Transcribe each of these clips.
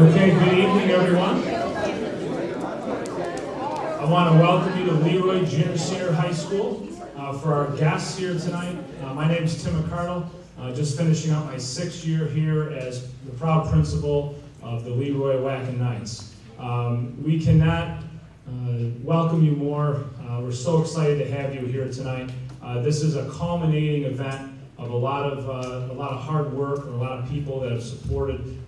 Okay, good evening, everyone. I want to welcome you to LeRoy Junior Senior High School. For our guests here tonight, my name is Tim McCardle, just finishing up my 6th year here as the proud principal of the LeRoy Wacken Knights. We cannot welcome you more. We're so excited to have you here tonight. This is a culminating event of a lot of hard work and a lot of people that have supported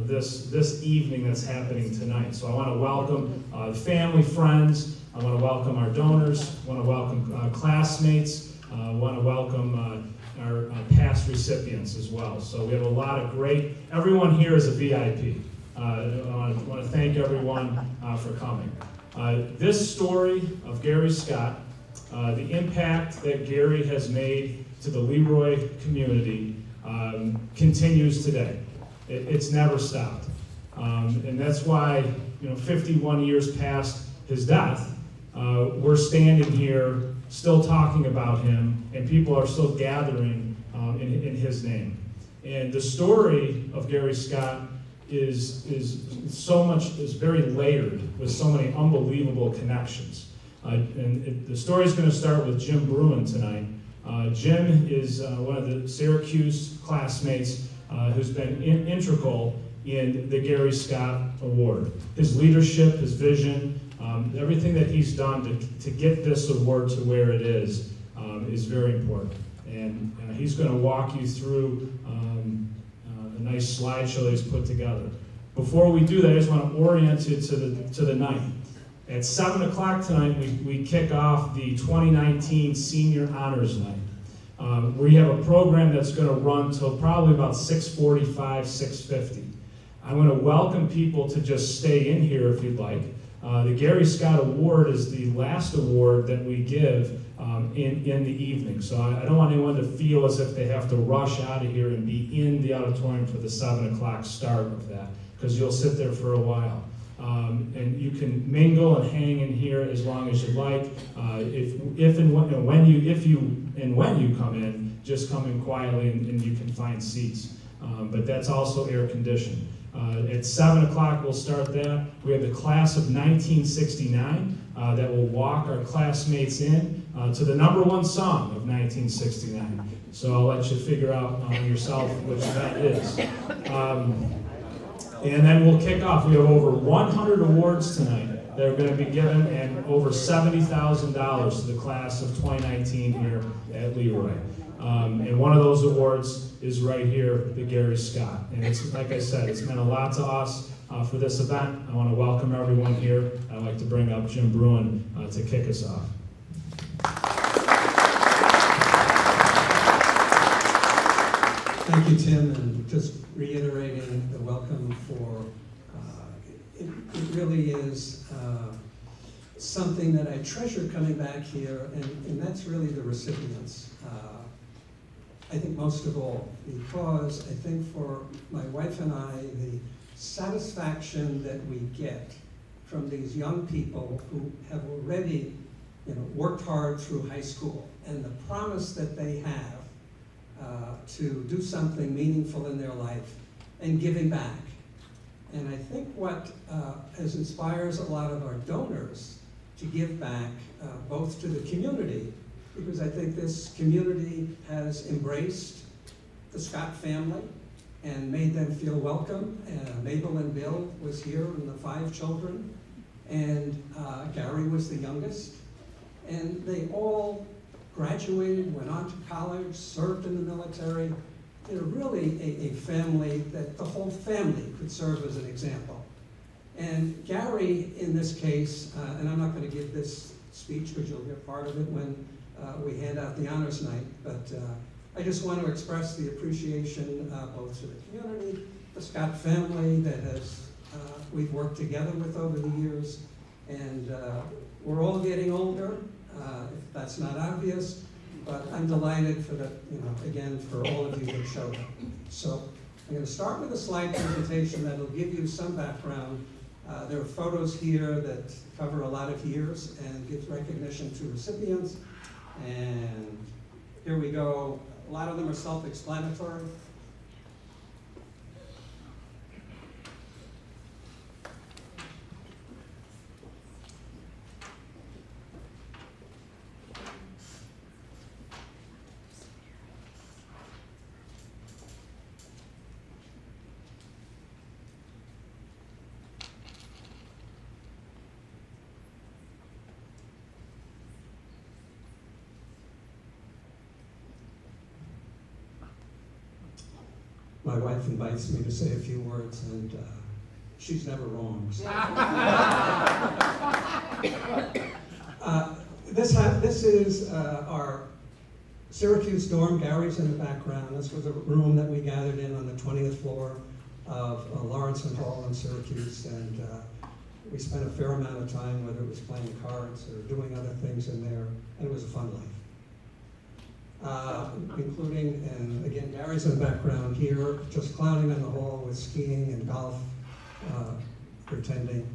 this evening that's happening tonight. So I want to welcome family, friends. I want to welcome our donors. I want to welcome classmates. I want to welcome our past recipients as well. So we have a lot of everyone here is a VIP. I want to thank everyone for coming. This story of Gary Scott, the impact that Gary has made to the LeRoy community continues today. It's never stopped. And that's why, 51 years past his death, we're standing here still talking about him, and people are still gathering in his name. And the story of Gary Scott is very layered with so many unbelievable connections. The story is going to start with Jim Bruin tonight. Jim is one of the Syracuse classmates who's been integral in the Gary Scott Award. His leadership, his vision, everything that he's done to get this award to where it is very important. And he's going to walk you through a nice slideshow that he's put together. Before we do that, I just want to orient you to the night. At 7 o'clock tonight, we kick off the 2019 Senior Honors Night. We have a program that's going to run till probably about 6:45, 6:50. I'm going to welcome people to just stay in here if you'd like. The Gary Scott Award is the last award that we give in the evening. So I don't want anyone to feel as if they have to rush out of here and be in the auditorium for the 7 o'clock start of that, because you'll sit there for a while. And you can mingle and hang in here as long as you like. If and when you come in, just come in quietly and you can find seats. But that's also air conditioned. At 7 o'clock, we'll start that. We have the class of 1969 that will walk our classmates in to the #1 song of 1969. So I'll let you figure out yourself which that is. And then we'll kick off. We have over 100 awards tonight that are going to be given, and over $70,000 to the class of 2019 here at LeRoy. And one of those awards is right here, the Gary Scott. And it's, like I said, it's meant a lot to us for this event. I want to welcome everyone here. I'd like to bring up Jim Bruin to kick us off. Thank you, Tim, and just reiterating the welcome for, it really is something that I treasure coming back here, and that's really the recipients. I think most of all, because I think for my wife and I, the satisfaction that we get from these young people who have already worked hard through high school, and the promise that they have to do something meaningful in their life and giving back. And I think what inspires a lot of our donors to give back both to the community, because I think this community has embraced the Scott family and made them feel welcome. Mabel and Bill was here, and the 5 children, and Gary was the youngest. And they all graduated, went on to college, served in the military. They're really a family that the whole family could serve as an example. And Gary, in this case, and I'm not going to give this speech because you'll hear part of it when we hand out the honors night, but I just want to express the appreciation both to the community, the Scott family that we've worked together with over the years, and we're all getting older. If that's not obvious, but I'm delighted for again, for all of you that showed up. So I'm going to start with a slide presentation that'll give you some background. There are photos here that cover a lot of years and give recognition to recipients. And here we go. A lot of them are self-explanatory. my wife invites me to say a few words, and she's never wrong. So. This is our Syracuse dorm. Gary's in the background. This was a room that we gathered in on the 20th floor of Lawrence and Hall in Syracuse, and we spent a fair amount of time, whether it was playing cards or doing other things in there, and it was a fun life. Including, and again, Gary's in the background here, just clowning in the hall with skiing and golf, pretending.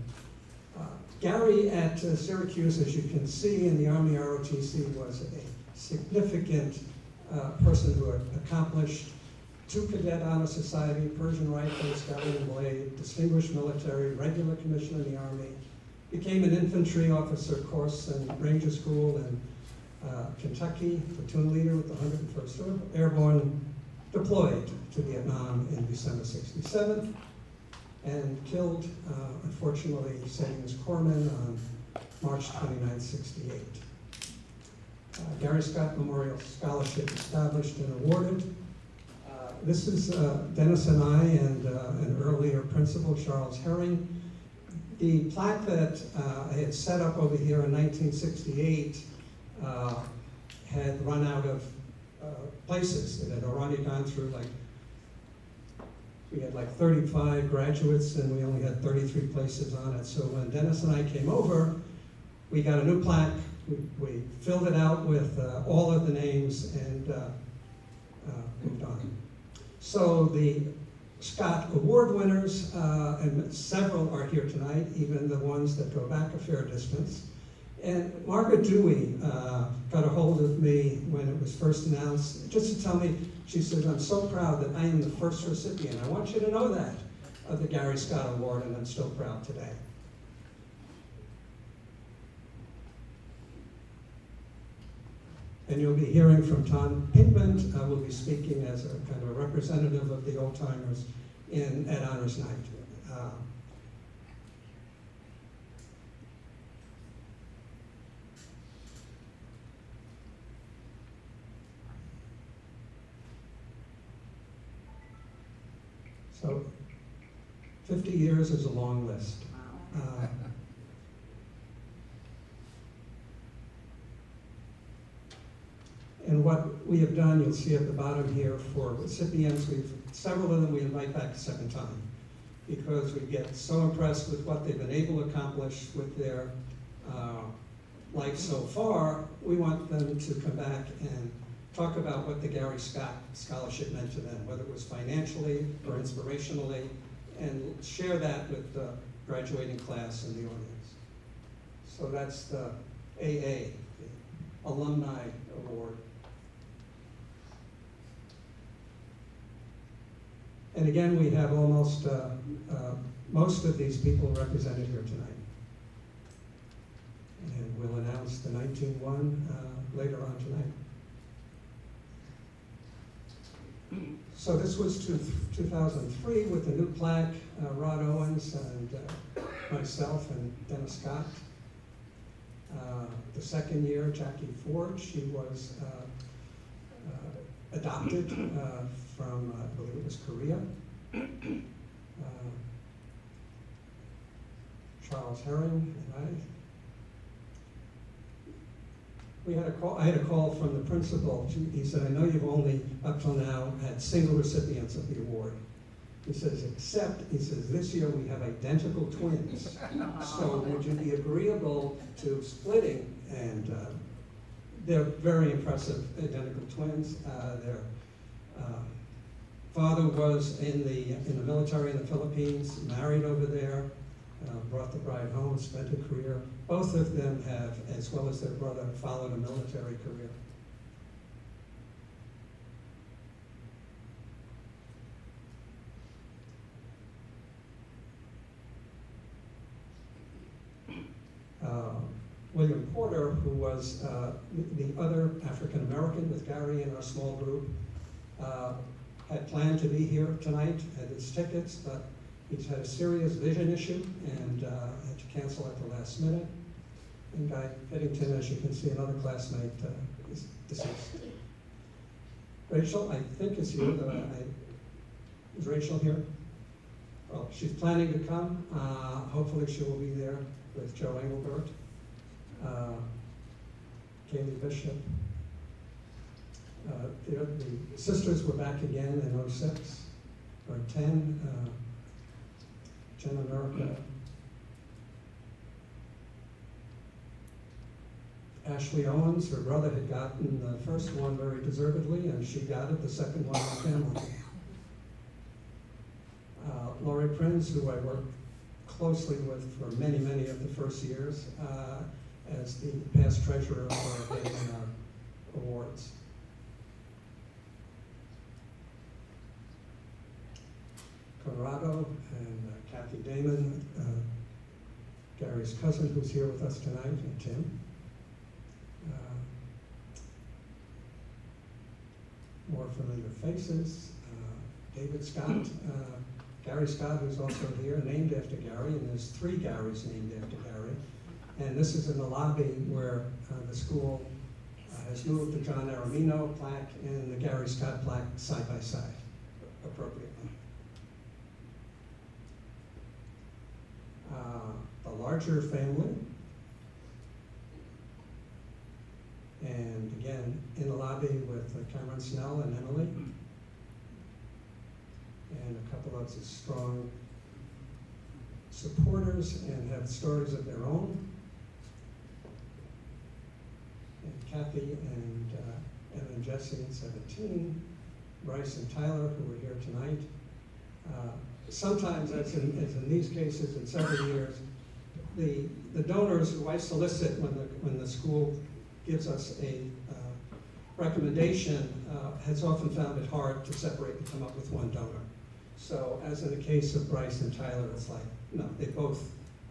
Gary at Syracuse, as you can see in the Army ROTC, was a significant person who had accomplished 2 Cadet Honor Society, Persian Rifle, Scouting and Blade, Distinguished Military, Regular Commission in the Army, became an infantry officer course and Ranger School in Kentucky, platoon leader with the 101st Airborne, deployed to Vietnam in December '67, and killed, unfortunately, saving his corpsman on March 29, '68. Gary Scott Memorial Scholarship established and awarded. This is Dennis and I and an earlier principal, Charles Herring. The plaque that I had set up over here in 1968 had run out of places. It had already gone through we had 35 graduates and we only had 33 places on it. So when Dennis and I came over, we got a new plaque. We filled it out with all of the names and moved on. So the Scott Award winners, and several are here tonight, even the ones that go back a fair distance. And Margaret Dewey got a hold of me when it was first announced, just to tell me, she said, I'm so proud that I am the first recipient. I want you to know that, of the Gary Scott Award, and I'm still proud today. And you'll be hearing from Tom Pinkman, will be speaking as a kind of a representative of the old timers at Honors Night. So 50 years is a long list. And what we have done, you'll see at the bottom here for recipients, several of them we invite back a second time because we get so impressed with what they've been able to accomplish with their life so far. We want them to come back and talk about what the Gary Scott Scholarship meant to them, whether it was financially or inspirationally, and share that with the graduating class and the audience. So that's the AA, the Alumni Award. And again, we have almost most of these people represented here tonight. And we'll announce the 19-1 later on tonight. So this was 2003 with the new plaque, Rod Owens and myself and Dennis Scott. The second year, Jackie Ford, she was adopted from, I believe it was Korea. Charles Herring and I had a call from the principal. He said, I know you've only, up till now, had single recipients of the award. He says, he says, this year we have identical twins. So would you be agreeable to splitting? And they're very impressive identical twins. Their father was in the military in the Philippines, married over there, brought the bride home, spent a career. Both of them have, as well as their brother, followed a military career. William Porter, who was the other African American with Gary in our small group, had planned to be here tonight, had his tickets, but he's had a serious vision issue and had to cancel at the last minute. And Guy Piddington, as you can see, another classmate, is deceased. Rachel, I think is here, but Is Rachel here? Well, she's planning to come. Hopefully she will be there with Joe Engelbert, Kaylee Bishop. The sisters were back again in 06 or 10. Jen America. Ashley Owens, her brother had gotten the first one very deservedly, and she got it, the second one in the family. Laurie Prinz, who I worked closely with for many, many of the first years, as the past treasurer for getting our awards. Colorado and Kathy Damon, Gary's cousin, who's here with us tonight, and Tim. More familiar faces. David Scott, Gary Scott, who's also here, named after Gary, and there's 3 Garys named after Gary. And this is in the lobby where the school has moved the John Aramino plaque and the Gary Scott plaque side by side, appropriately. The larger family, and again, in the lobby with Cameron Snell and Emily, and a couple of strong supporters and have stories of their own. And Kathy and Evan and Jesse at 17, Bryce and Tyler, who are here tonight. Sometimes, as in these cases in several years, the donors who I solicit when the school gives us a recommendation has often found it hard to separate and come up with one donor. So as in the case of Bryce and Tyler, it's like, no, they both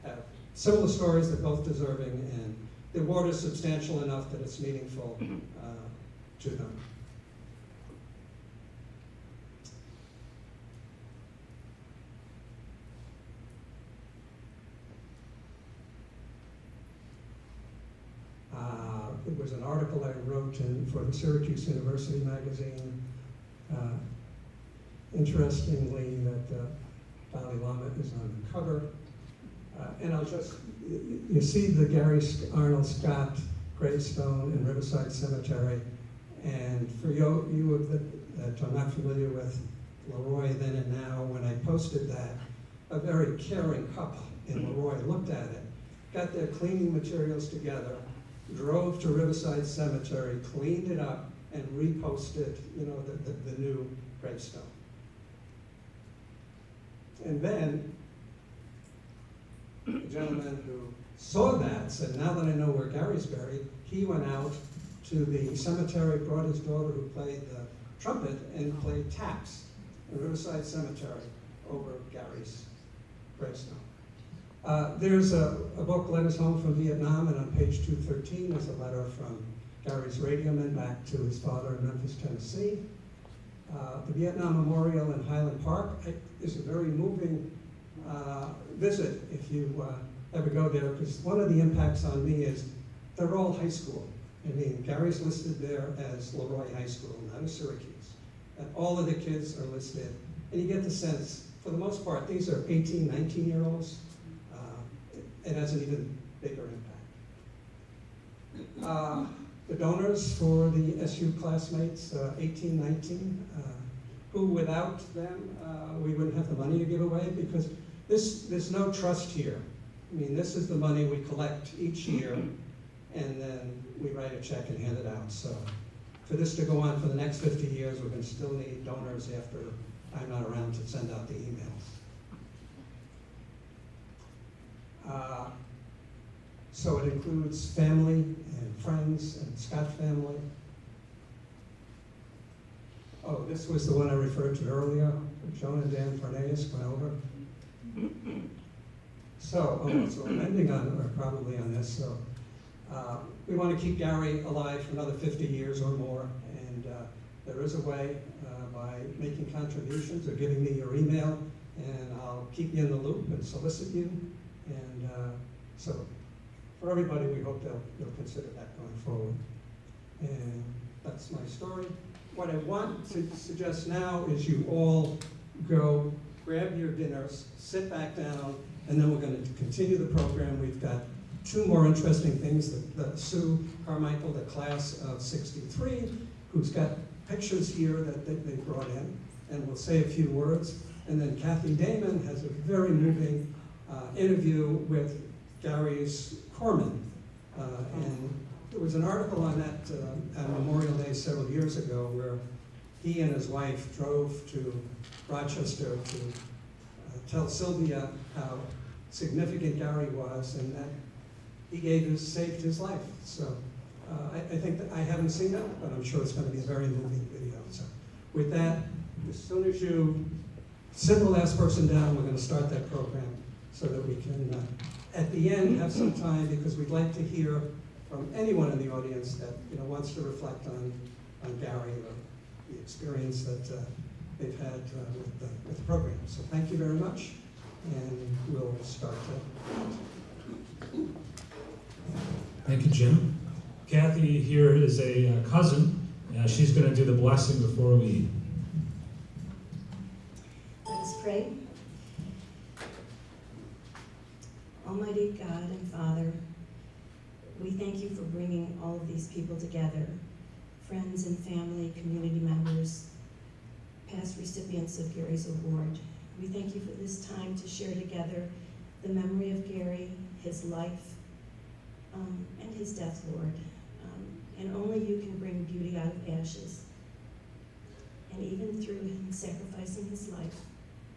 have similar stories, they're both deserving, and the award is substantial enough that it's meaningful to them. There was an article I wrote for the Syracuse University magazine. Interestingly, that Dalai Lama is on the cover. And I'll just, you see the Gary Arnold Scott gravestone in Riverside Cemetery. And for you that are not familiar with LeRoy then and now, when I posted that, a very caring couple in LeRoy looked at it, got their cleaning materials together, drove to Riverside Cemetery, cleaned it up, and reposted, the new gravestone. And then the gentleman who saw that said, now that I know where Gary's buried, he went out to the cemetery, brought his daughter who played the trumpet, and played taps in Riverside Cemetery over Gary's gravestone. There's a book, Letters Home from Viet Nam, and on page 213 is a letter from Gary's radioman back to his father in Memphis, Tennessee. The Viet Nam Memorial in Highland Park is a very moving visit if you ever go there, because one of the impacts on me is they're all high school. I mean, Gary's listed there as LeRoy High School, not as Syracuse. And all of the kids are listed. And you get the sense, for the most part, these are 18, 19-year-olds. It has an even bigger impact. The donors for the SU classmates, 18, 19, who without them, we wouldn't have the money to give away, because there's no trust here. I mean, this is the money we collect each year, and then we write a check and hand it out. So for this to go on for the next 50 years, we're going to still need donors after I'm not around to send out the emails. So it includes family and friends and Scott family. Oh, this was the one I referred to earlier. Joan and Dan Farnais went over. So I'm ending on, or probably on this. So we want to keep Gary alive for another 50 years or more. And there is a way by making contributions or giving me your email, and I'll keep you in the loop and solicit you. And so for everybody, we hope they'll consider that going forward. And that's my story. What I want to suggest now is you all go grab your dinners, sit back down, and then we're going to continue the program. We've got two more interesting things. Sue Carmichael, the class of '63, who's got pictures here that they brought in, and we'll say a few words. And then Kathy Damon has a very moving interview with Gary's corpsman. And there was an article on that on Memorial Day several years ago where he and his wife drove to Rochester to tell Sylvia how significant Gary was and that he saved his life. So I think that I haven't seen it, but I'm sure it's going to be a very moving video. So with that, as soon as you sit the last person down, we're going to start that program so that we can, at the end, have some time because we'd like to hear from anyone in the audience that wants to reflect on Gary or the experience that they've had with the program. So thank you very much, and we'll start. Thank you, Jim. Kathy here is a cousin. She's going to do the blessing before we eat. Let us pray. Almighty God and Father, we thank you for bringing all of these people together, friends and family, community members, past recipients of Gary's award. We thank you for this time to share together the memory of Gary, his life, and his death, Lord. And only you can bring beauty out of ashes. And even through him sacrificing his life,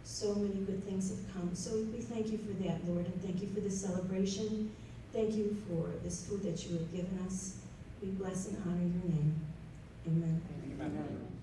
so many good things have come. So we thank you for that, Lord, and thank you for this celebration. Thank you for this food that you have given us. We bless and honor your name. Amen. Amen.